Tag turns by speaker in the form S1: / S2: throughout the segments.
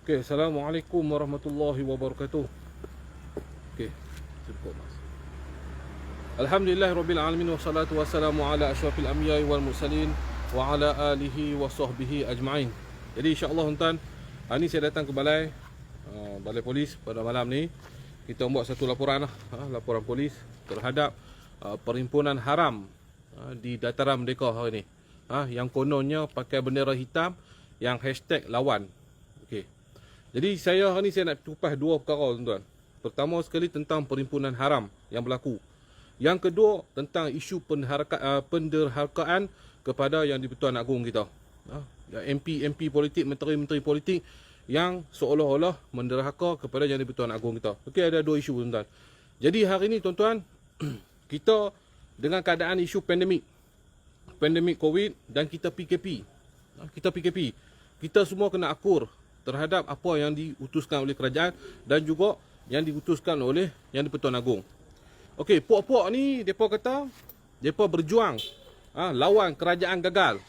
S1: Okey, Assalamualaikum warahmatullahi wabarakatuh. Okey, cukup mas. Alhamdulillahirabbil alamin wassalatu wassalamu ala asyrafil anbiya'i wal mursalin wa ala alihi wa sahbihi ajma'in. Jadi insya-Allah tuan, hari ni saya datang ke balai polis pada malam ni. Kita buat satu laporan laporan polis terhadap perhimpunan haram di Dataran Merdeka hari ni. Yang kononnya pakai bendera hitam yang hashtag lawan. Okey. Jadi saya hari ni saya nak kupas dua perkara tuan-tuan. Pertama sekali tentang perhimpunan haram yang berlaku. Yang kedua tentang isu penderhakaan kepada yang di-Pertuan Agong kita. MP politik, menteri-menteri politik yang seolah-olah menderhaka kepada yang di-Pertuan Agong kita. Okey, ada dua isu tuan-tuan. Jadi hari ni tuan-tuan, kita dengan keadaan isu pandemik COVID dan kita PKP. Kita semua kena akur terhadap apa yang diutuskan oleh kerajaan dan juga yang diutuskan oleh yang di-Pertuan Agong. Okey, puak-puak ni depa kata depa berjuang lawan kerajaan gagal.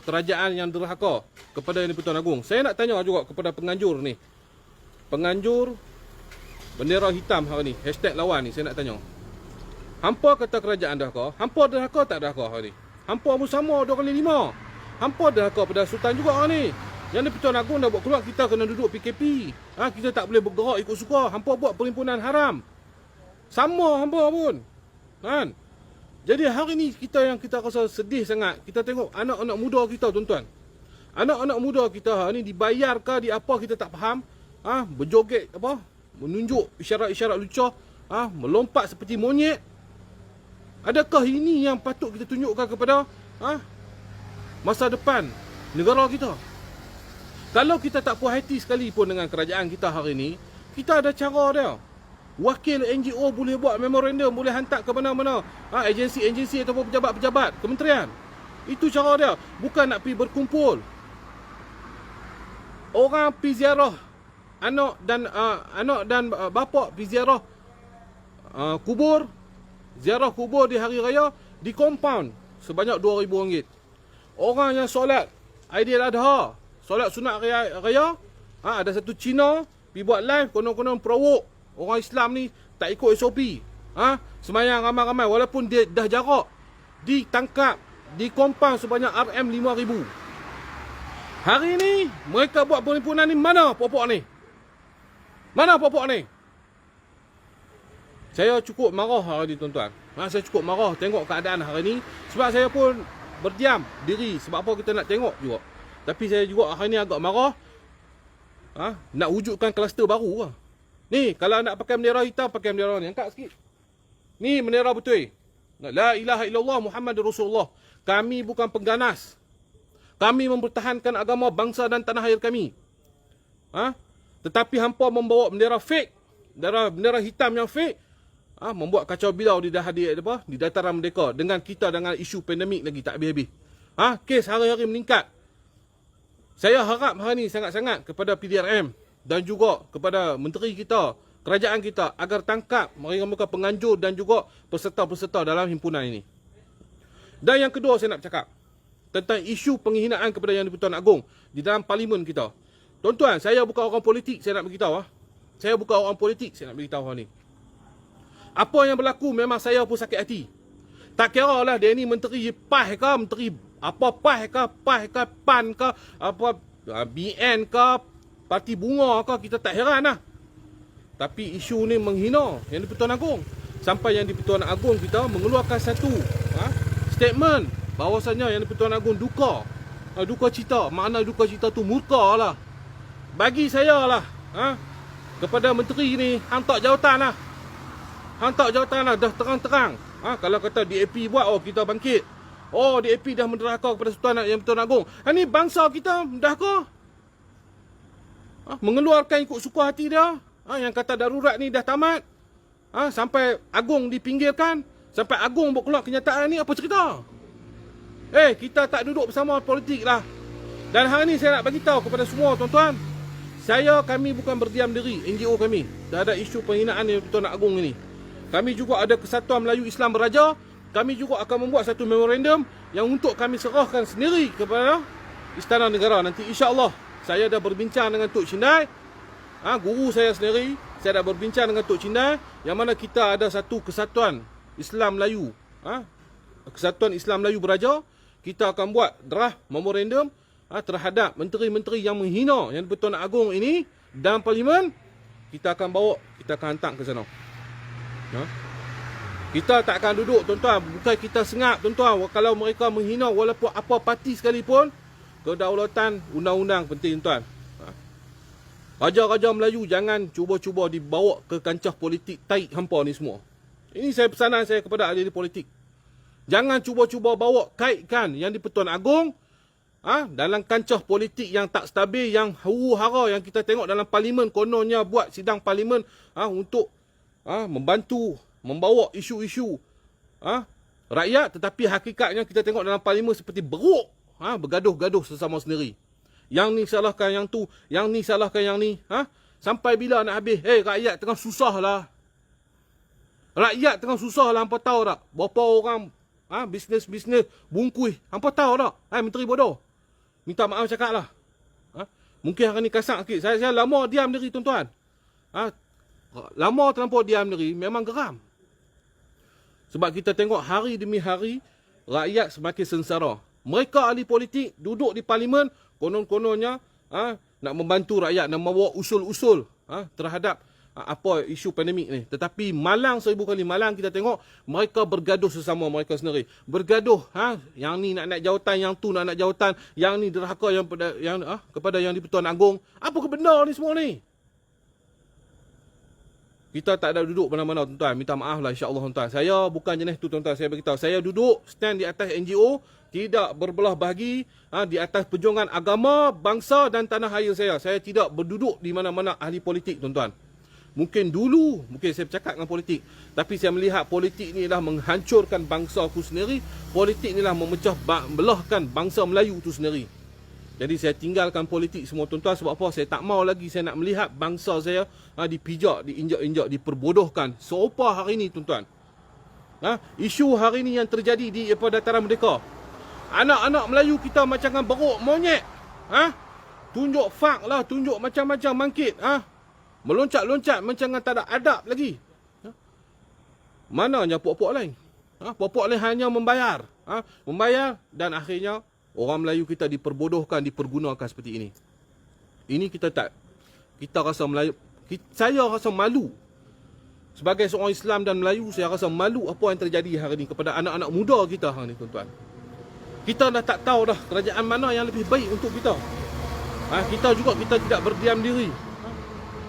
S1: Kerajaan yang derhaka kepada yang di-Pertuan Agong. Saya nak tanya juga kepada penganjur ni. Penganjur bendera hitam hari ni, hashtag lawan ni, saya nak tanya. Hampa kata kerajaan derhaka, hampa derhaka tak derhaka hari ni? Hampa pun sama 2 kali 5. Hampa derhaka pada Sultan juga hari ni. Yang di-Pertuan Agong dah buat keluar, kita kena duduk PKP. Kita tak boleh bergerak ikut suka. Hampa buat perhimpunan haram. Sama hampa pun. Kan? Jadi hari ni kita rasa sedih sangat. Kita tengok anak-anak muda kita tuan-tuan. Anak-anak muda kita hari ni dibayar ke di apa kita tak faham. Berjoget apa? Menunjuk isyarat-isyarat lucah. Melompat seperti monyet. Adakah ini yang patut kita tunjukkan kepada masa depan negara kita? Kalau kita tak puas hati sekali pun dengan kerajaan kita hari ni, kita ada cara dia. Wakil NGO boleh buat memorandum, boleh hantar ke mana-mana agensi-agensi ataupun pejabat-pejabat kementerian. Itu cara dia. Bukan nak pergi berkumpul. Orang pergi ziarah anak dan bapa pergi ziarah kubur. Ziarah kubur di hari raya di compound sebanyak RM2,000. Orang yang solat Aidiladha, solat sunat raya, ada satu Cina pergi buat live konon-konon perowok orang Islam ni tak ikut SOP. Semayang ramai-ramai walaupun dia dah jarak, ditangkap di compound sebanyak RM5,000. Hari ni mereka buat perhimpunan ni, mana pokok ni? Mana pokok ni? Saya cukup marah hari ni tuan-tuan. Saya cukup marah tengok keadaan hari ni. Sebab saya pun berdiam diri. Sebab apa kita nak tengok juga. Tapi saya juga hari ni agak marah. Nak wujudkan kluster baru. Ni kalau nak pakai bendera hitam, pakai bendera ni. Angkat sikit. Ni bendera betul. La ilaha illallah Muhammadur Rasulullah. Kami bukan pengganas. Kami mempertahankan agama bangsa dan tanah air kami. Tetapi hampa membawa bendera fake. Bendera hitam yang fake. Membuat kacau bilau di Dataran Merdeka dengan kita dengan isu pandemik lagi tak habis-habis. Kes hari-hari meningkat. Saya harap hari ni sangat-sangat kepada PDRM dan juga kepada menteri kita, kerajaan kita agar tangkap mereka penganjur dan juga peserta-peserta dalam himpunan ini. Dan yang kedua saya nak bercakap tentang isu penghinaan kepada yang di-Pertuan Agong di dalam parlimen kita. Tuan-tuan, saya bukan orang politik, saya nak beritahu. Saya bukan orang politik, saya nak beritahu hari ni. Apa yang berlaku memang saya pun sakit hati. Tak kira lah dia ni menteri PAS ke, menteri apa PAS ke, PAN ke, apa BN ke, Parti Bunga ke, kita tak heran lah. Tapi isu ni menghina yang di-Pertuan Agong. Sampai yang di-Pertuan Agong kita mengeluarkan satu statement bahawasanya yang di-Pertuan Agong duka cita. Makna duka cita tu murka lah. Bagi saya lah, kepada menteri ni hantar jawatan lah. Dah terang-terang. Kalau kata DAP buat, kita bangkit. DAP dah menderhaka kepada Sultan yang di-Pertuan Agong. Ini bangsa kita menderhaka. Mengeluarkan ikut suka hati dia. Yang kata darurat ni dah tamat. Sampai Agong dipinggirkan. Sampai Agong buat keluar kenyataan ni, apa cerita? Kita tak duduk bersama politik lah. Dan hari ni saya nak bagi tahu kepada semua tuan-tuan. Kami bukan berdiam diri, NGO kami. Dah ada isu penghinaan yang di-Pertuan Agong ini. Kami juga ada Kesatuan Melayu Islam Beraja. Kami juga akan membuat satu memorandum yang untuk kami serahkan sendiri kepada Istana Negara nanti, insya-Allah. saya dah berbincang dengan Tok Cindai, guru saya sendiri, saya dah berbincang dengan Tok Cindai, yang mana kita ada satu kesatuan Islam Melayu, Kesatuan Islam Melayu Beraja. Kita akan buat draft memorandum terhadap menteri-menteri yang menghina Yang di-Pertuan Agong ini dalam parlimen. Kita akan bawa, kita akan hantar ke sana. Kita tak akan duduk, tuan-tuan. Bukan kita sengap, tuan-tuan. Kalau mereka menghina walaupun apa parti sekalipun, kedaulatan undang-undang penting, tuan. Raja-raja Melayu jangan cuba-cuba dibawa ke kancah politik taik hampa ni semua. Ini saya pesanan saya kepada ahli politik. Jangan cuba-cuba bawa kaitkan Yang di-Pertuan Agong dalam kancah politik yang tak stabil, yang huru-hara yang kita tengok dalam parlimen. Kononnya buat sidang parlimen untuk membantu membawa isu-isu rakyat, tetapi hakikatnya kita tengok dalam parlimen seperti beruk, bergaduh-gaduh sesama sendiri. Yang ni salahkan yang tu, yang ni salahkan yang ni. Sampai bila nak habis? Rakyat tengah susah lah. Rakyat tengah susah lah, hampa tahu tak? Berapa orang bisnes-bisnes bungkus, hampa tahu tak? Menteri bodoh. Minta maaf cakap lah. Mungkin hari ni kasar sikit. Saya lama diam diri, tuan-tuan. Lama terlampau diam diri, memang geram. Sebab kita tengok hari demi hari, rakyat semakin sengsara. Mereka ahli politik duduk di parlimen, konon-kononnya nak membantu rakyat, nak membawa usul-usul terhadap apa isu pandemik ni. Tetapi malang seribu kali malang kita tengok mereka bergaduh sesama mereka sendiri. Bergaduh, yang ni nak jawatan, yang tu nak jawatan, yang ni derhaka kepada yang di-Pertuan Agong. Apa ke benda ni semua ni? Kita tak ada duduk mana-mana, tuan-tuan. Minta maaf lah, insya-Allah, tuan-tuan. Saya bukan jenis tu, tuan-tuan. Saya beritahu, saya duduk stand di atas NGO, tidak berbelah bahagi di atas perjuangan agama, bangsa dan tanah air saya. Saya tidak berduduk di mana-mana ahli politik, tuan-tuan. Mungkin dulu, mungkin saya bercakap dengan politik. Tapi saya melihat politik ni adalah menghancurkan bangsa aku sendiri. Politik ni adalah memecah belahkan bangsa Melayu tu sendiri. Jadi saya tinggalkan politik semua, tuan-tuan. Sebab apa? Saya tak mau lagi saya nak melihat bangsa saya dipijak, diinjak-injak, diperbodohkan. Serupa hari ni, tuan-tuan. Isu hari ni yang terjadi di Dataran Merdeka. Anak-anak Melayu kita macam beruk monyet. Tunjuk fak lah, tunjuk macam-macam mangkit. Meloncat-loncat macam tak ada adab lagi. Mananya puak-puak lain? Puak-puak lain hanya membayar. Membayar dan akhirnya orang Melayu kita diperbodohkan, dipergunakan seperti ini. Ini kita rasa Melayu. Saya rasa malu. Sebagai seorang Islam dan Melayu, saya rasa malu apa yang terjadi hari ini kepada anak-anak muda kita hari ini, tuan-tuan. Kita dah tak tahu dah kerajaan mana yang lebih baik untuk kita. Kita juga kita tidak berdiam diri.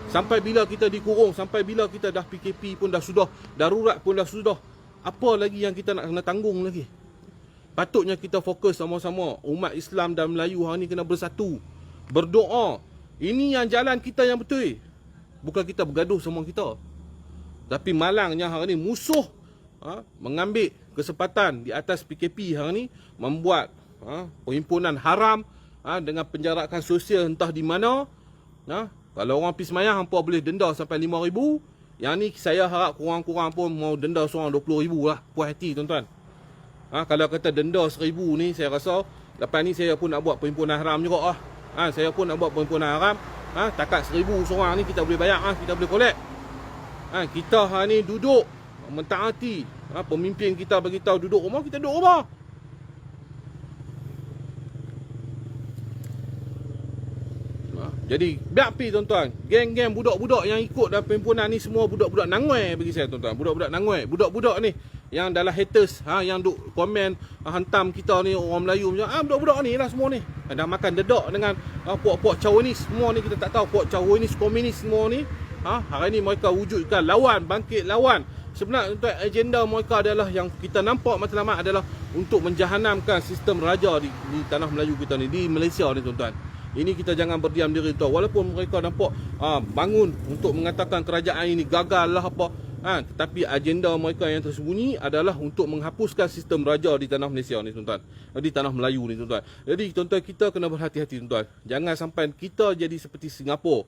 S1: Sampai bila kita dikurung, sampai bila kita dah PKP pun dah sudah, darurat pun dah sudah. Apa lagi yang kita nak kena tanggung lagi? Patutnya kita fokus sama-sama. Umat Islam dan Melayu hari ni kena bersatu. Berdoa. Ini yang jalan kita yang betul. Bukan kita bergaduh sama kita. Tapi malangnya hari ni musuh mengambil kesempatan di atas PKP hari ni, membuat perhimpunan haram dengan penjarakan sosial entah di mana. Kalau orang pergi semayang, hampa boleh denda sampai RM5,000. Yang ni saya harap kurang-kurang pun mau denda seorang RM20,000 lah. Puas hati, tuan-tuan. Kalau kata denda RM1,000 ni, saya rasa lepas ni saya pun nak buat perhimpunan haram juga lah. Saya pun nak buat perhimpunan haram. Takat RM1,000 seorang ni kita boleh bayar, kita boleh collect. Kita hari ni duduk mentaati. Pemimpin kita beritahu duduk rumah, kita duduk rumah. Jadi biar pi, tuan-tuan. Geng-geng budak-budak yang ikut dalam perhimpunan ni semua budak-budak nangoi bagi saya, tuan-tuan. Budak-budak nangoi. Budak-budak ni yang dalam haters, yang duk komen hantam kita ni orang Melayu macam budak-budak ni lah semua ni. Dah makan dedak dengan puak-puak Chinese semua ni, kita tak tahu puak Chinese komunis semua ni. Hari ni mereka wujudkan lawan, bangkit lawan. Sebenarnya, tuan, agenda mereka adalah yang kita nampak matlamat adalah untuk menjahanamkan sistem raja di tanah Melayu kita ni, di Malaysia ni, tuan-tuan. Ini kita jangan berdiam diri, tuan. Walaupun mereka nampak bangun untuk mengatakan kerajaan ini gagal lah apa, tetapi agenda mereka yang tersembunyi adalah untuk menghapuskan sistem raja di tanah Malaysia ni, tuan-tuan. Di tanah Melayu ni, tuan-tuan. Jadi, tuan-tuan, kita kena berhati-hati, tuan-tuan. Jangan sampai kita jadi seperti Singapura.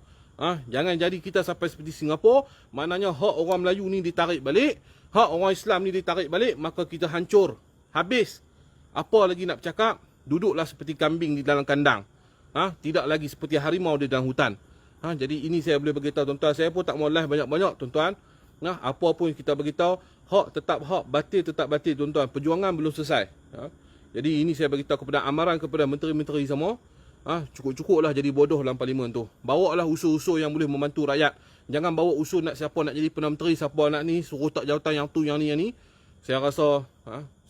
S1: Jangan jadi kita sampai seperti Singapura. Maknanya hak orang Melayu ni ditarik balik, hak orang Islam ni ditarik balik, maka kita hancur. Habis. Apa lagi nak bercakap? Duduklah seperti kambing di dalam kandang. tidak lagi seperti harimau di dalam hutan. Jadi ini saya boleh beritahu tuan-tuan, saya pun tak mau live banyak-banyak tuan-tuan. Apa pun kita beritahu, hak tetap hak, batil tetap batil tuan-tuan. Perjuangan belum selesai. Jadi ini saya beritahu kepada amaran kepada menteri-menteri semua. Cukup-cukuplah jadi bodoh dalam parlimen tu. Bawa lah usul-usul yang boleh membantu rakyat. Jangan bawa usul nak siapa nak jadi Perdana Menteri, siapa nak ni, suruh tak jawatan yang tu, yang ni. Saya rasa,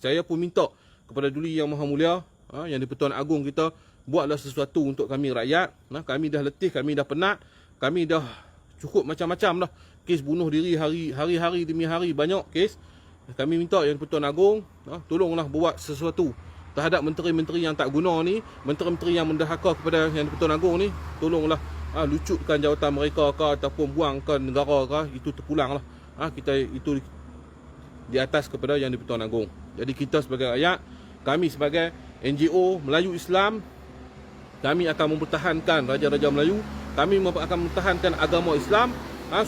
S1: saya pun minta kepada Duli Yang Maha Mulia, yang di-Pertuan Agong kita, buatlah sesuatu untuk kami rakyat. Kami dah letih, kami dah penat, kami dah cukup macam-macam dah. Kes bunuh diri hari-hari demi hari, banyak kes. Kami minta yang di-Pertuan Agong, tolonglah buat sesuatu terhadap menteri-menteri yang tak guna ni, menteri-menteri yang mendahaka kepada yang di-Pertuan Agong ni. Tolonglah lucutkan jawatan mereka ke, ataupun buang ke negara ke, itu terpulanglah. Kita itu di atas kepada yang di-Pertuan Agong. Jadi kita sebagai rakyat, kami sebagai NGO Melayu Islam, kami akan mempertahankan Raja-Raja Melayu. Kami akan mempertahankan agama Islam,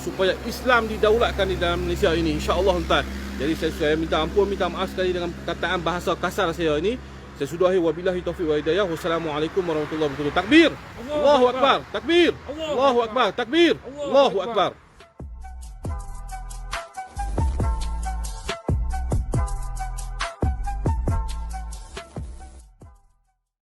S1: supaya Islam didaulatkan di dalam Malaysia ini, insya-Allah tuan. Jadi saya minta ampun, minta maaf sekali dengan perkataan bahasa kasar saya ini. Saya sudahi, wabillahi taufiq wa hidayah. Wassalamualaikum warahmatullahi wabarakatuh. Takbir. Allahu akbar. Takbir. Allahu akbar. Takbir. Allahu akbar.